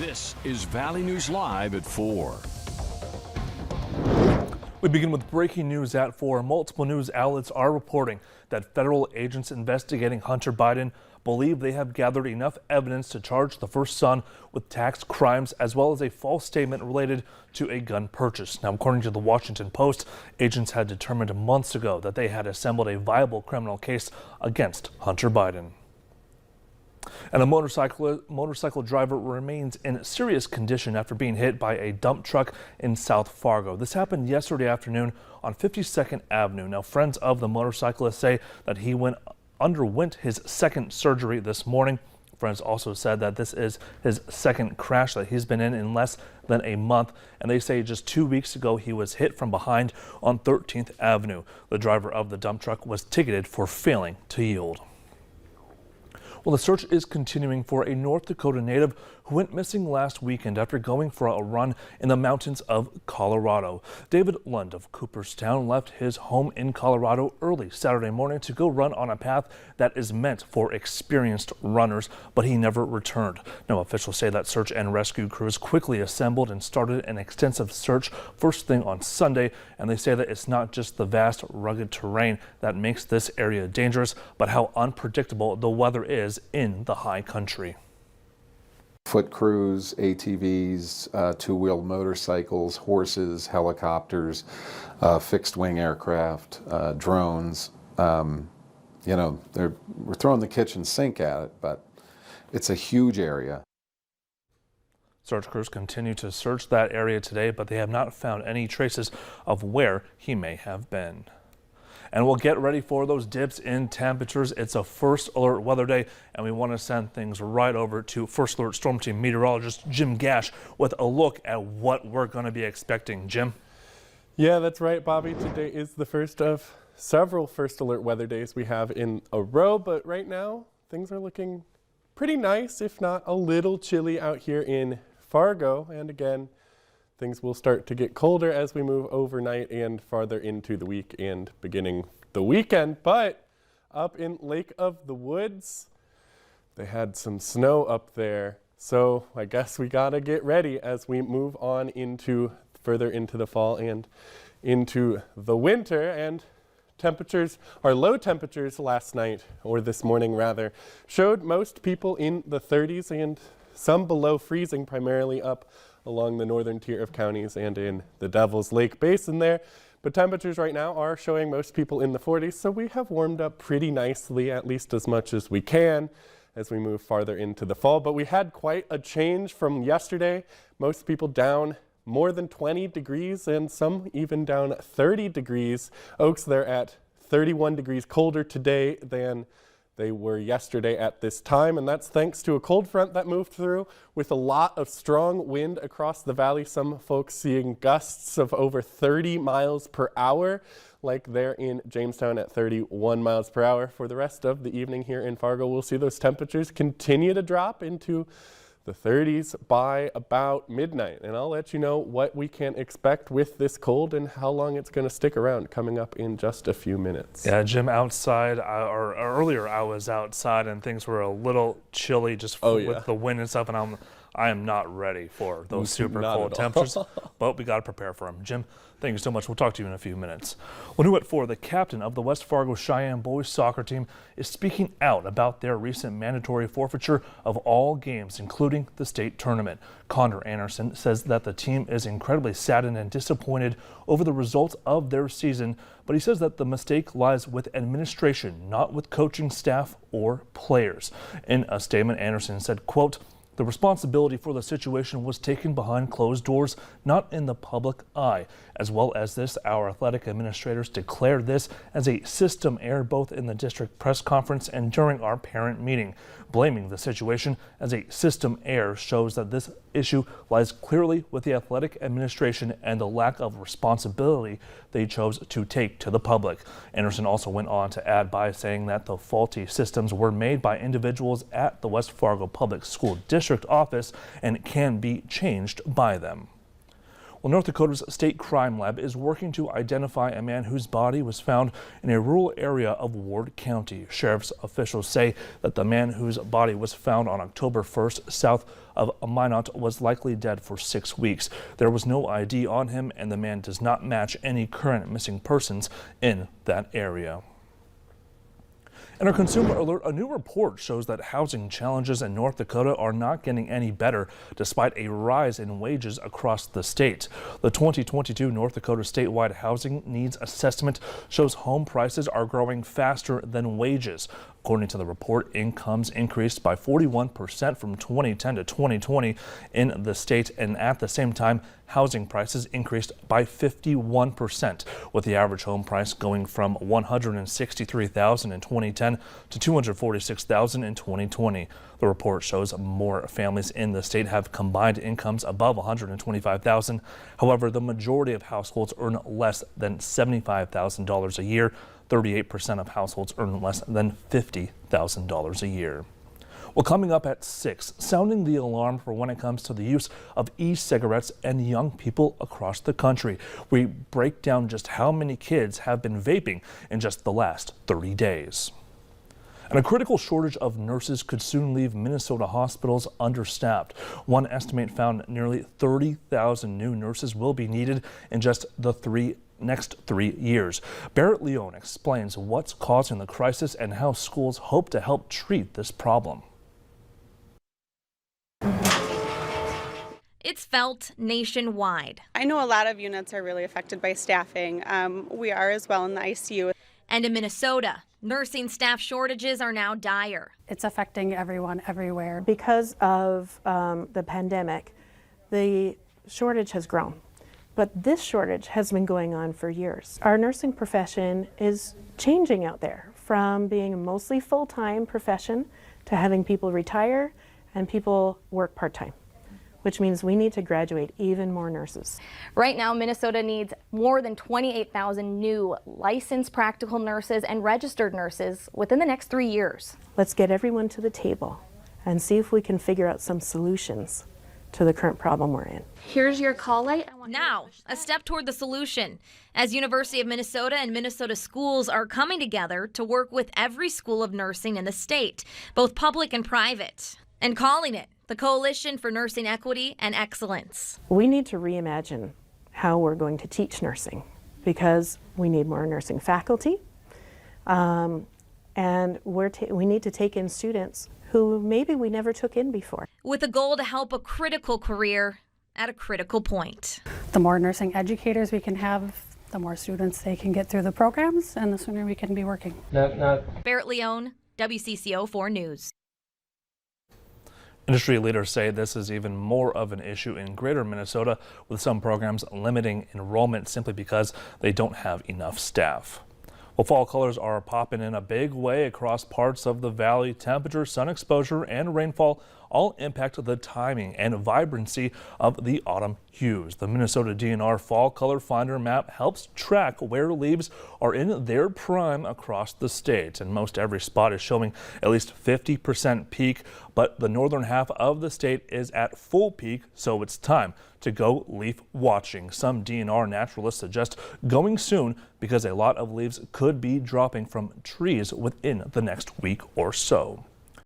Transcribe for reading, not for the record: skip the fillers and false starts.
This is Valley News Live at 4. We begin with breaking news at 4. Multiple news outlets are reporting that federal agents investigating Hunter Biden believe they have gathered enough evidence to charge the first son with tax crimes as well as a false statement related to a gun purchase. Now, according to the Washington Post, agents had determined months ago that they had assembled a viable criminal case against Hunter Biden. And a motorcycle driver remains in serious condition after being hit by a dump truck in South Fargo. This happened yesterday afternoon on 52nd Avenue. Now, friends of the motorcyclist say that he underwent his second surgery this morning. Friends also said that this is his second crash that he's been in less than a month, and they say just 2 weeks ago he was hit from behind on 13th Avenue. The driver of the dump truck was ticketed for failing to yield. Well, the search is continuing for a North Dakota native who went missing last weekend after going for a run in the mountains of Colorado. David Lund of Cooperstown left his home in Colorado early Saturday morning to go run on a path that is meant for experienced runners, but he never returned. Now, officials say that search and rescue crews quickly assembled and started an extensive search first thing on Sunday, and they say that it's not just the vast, rugged terrain that makes this area dangerous, but how unpredictable the weather is in the high country. Foot crews, ATVs, two-wheeled motorcycles, horses, helicopters, fixed-wing aircraft, drones. We're throwing the kitchen sink at it, but it's a huge area. Search crews continue to search that area today, but they have not found any traces of where he may have been. And we'll get ready for those dips in temperatures. It's a First Alert weather day, and we want to send things right over to First Alert Storm Team meteorologist Jim Gash with a look at what we're going to be expecting. Jim? Yeah, that's right, Bobby. Today is the first of several First Alert weather days we have in a row, but right now things are looking pretty nice, if not a little chilly out here in Fargo. And again, things will start to get colder as we move overnight and farther into the week and beginning the weekend. But up in Lake of the Woods, they had some snow up there. So I guess we gotta get ready as we move on further into the fall and into the winter. And low temperatures last night, or this morning rather, showed most people in the 30s and some below freezing, primarily up along the northern tier of counties and in the Devil's Lake Basin there. But temperatures right now are showing most people in the 40s, so we have warmed up pretty nicely, at least as much as we can as we move farther into the fall. But we had quite a change from yesterday. Most people down more than 20 degrees and some even down 30 degrees. Oaks, they're at 31 degrees colder today than they were yesterday at this time, and that's thanks to a cold front that moved through with a lot of strong wind across the valley. Some folks seeing gusts of over 30 miles per hour, like there in Jamestown at 31 miles per hour. For the rest of the evening here in Fargo, we'll see those temperatures continue to drop into the 30s by about midnight, and I'll let you know what we can expect with this cold and how long it's going to stick around coming up in just a few minutes. Yeah, Jim, outside, or earlier I was outside and things were a little chilly just with the wind and stuff, and I am not ready for those super cold temperatures, but we got to prepare for them. Jim, thank you so much. We'll talk to you in a few minutes. Well, new at 4, the captain of the West Fargo Cheyenne boys soccer team is speaking out about their recent mandatory forfeiture of all games, including the state tournament. Connor Anderson says that the team is incredibly saddened and disappointed over the results of their season, but he says that the mistake lies with administration, not with coaching staff or players. In a statement, Anderson said, quote, "The responsibility for the situation was taken behind closed doors, not in the public eye. As well as this, our athletic administrators declared this as a system error both in the district press conference and during our parent meeting. Blaming the situation as a system error shows that this issue lies clearly with the athletic administration and the lack of responsibility they chose to take to the public." Anderson also went on to add by saying that the faulty systems were made by individuals at the West Fargo Public School District office and can be changed by them. Well, North Dakota's State Crime Lab is working to identify a man whose body was found in a rural area of Ward County. Sheriff's officials say that the man whose body was found on October 1st south of Minot was likely dead for 6 weeks. There was no ID on him, and the man does not match any current missing persons in that area. In our consumer alert, a new report shows that housing challenges in North Dakota are not getting any better despite a rise in wages across the state. The 2022 North Dakota statewide housing needs assessment shows home prices are growing faster than wages. According to the report, incomes increased by 41% from 2010 to 2020 in the state, and at the same time, housing prices increased by 51%, with the average home price going from $163,000 in 2010 to $246,000 in 2020. The report shows more families in the state have combined incomes above $125,000. However, the majority of households earn less than $75,000 a year. 38% of households earn less than $50,000 a year. Well, coming up at 6, sounding the alarm for when it comes to the use of e-cigarettes and young people across the country. We break down just how many kids have been vaping in just the last 30 days. And a critical shortage of nurses could soon leave Minnesota hospitals understaffed. One estimate found nearly 30,000 new nurses will be needed in just the next 3 years. Barrett Leone explains what's causing the crisis and how schools hope to help treat this problem. It's felt nationwide. I know a lot of units are really affected by staffing. We are as well in the ICU. And in Minnesota, nursing staff shortages are now dire. It's affecting everyone everywhere. Because of the pandemic, the shortage has grown. But this shortage has been going on for years. Our nursing profession is changing out there from being a mostly full-time profession to having people retire and people work part-time, which means we need to graduate even more nurses. Right now, Minnesota needs more than 28,000 new licensed practical nurses and registered nurses within the next 3 years. Let's get everyone to the table and see if we can figure out some solutions to the current problem we're in. Here's your call light. Now, a step toward the solution, as University of Minnesota and Minnesota schools are coming together to work with every school of nursing in the state, both public and private, and calling it the Coalition for Nursing Equity and Excellence. We need to reimagine how we're going to teach nursing because we need more nursing faculty, and we need to take in students who maybe we never took in before. With a goal to help a critical career at a critical point. The more nursing educators we can have, the more students they can get through the programs, and the sooner we can be working. Barrett Leone, WCCO 4 News. Industry leaders say this is even more of an issue in greater Minnesota, with some programs limiting enrollment simply because they don't have enough staff. Well, fall colors are popping in a big way across parts of the valley. Temperature, sun exposure, and rainfall all impact the timing and vibrancy of the autumn hues. The Minnesota DNR Fall Color Finder map helps track where leaves are in their prime across the state, and most every spot is showing at least 50% peak, but the northern half of the state is at full peak, so it's time to go leaf watching. Some DNR naturalists suggest going soon because a lot of leaves could be dropping from trees within the next week or so.